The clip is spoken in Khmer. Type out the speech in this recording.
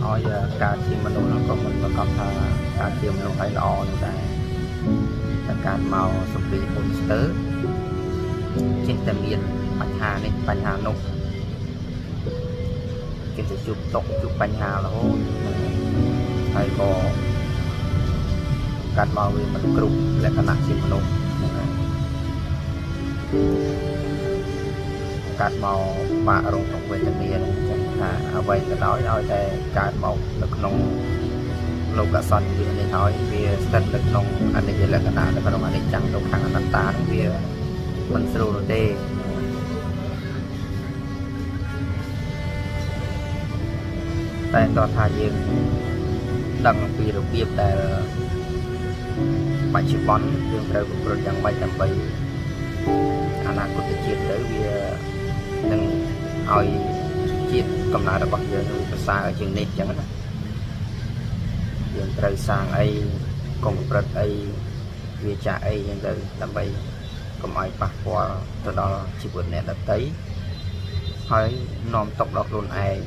ឲ្យការជាមនុស្សហ្នឹងក៏មិនប្រកបថាការជាមនុស្សឲ្យល្អនោះដែរតែការមកសម្ពីមុនស្ទើចេះតែមានបញ្ហានេះបញ្ហានោះគេទៅជួបតកជួបបញ្ហារហូតហើយក៏កាត់មកវាមិនគ្រប់លក្ខណៈជាមនុស្សហ្នឹងហើយកាត់មកបាក់រងក្នុងវេទនាហ្នឹងចឹងថាអ្វីក៏ដោយឲ្យតែកើតមកនៅក្នុងលោកអសន្នវានេះហើយវាស្ថិតនៅក្នុងអនិច្ចលក្ខណៈនៅក្នុងអនិច្ចំទុក្ខអនត្តាហ្នឹងវាមិនស្រួលទេតែតថាយើងដឹងអំពីរបៀបដែលបច្ចុប្បន្នយើងត្រូវប្រព្រឹត្តយ៉ាងម៉េចដើម្បីអនាគតជាតិទៅវានឹងឲ្យជាតិកំណើតរបស់យើងប្រសើរជាងនេះអញ្ចឹងណាយើងត្រូវសាងអីកុំប្រព្រឹត្តអីវាចាក់អីអញ្ចឹងទៅដើម្បីកុំឲ្យប៉ះពាល់ទៅដល់ជីវិតអ្នកដទៃហើយនាំទុកដល់ខ្លួនឯង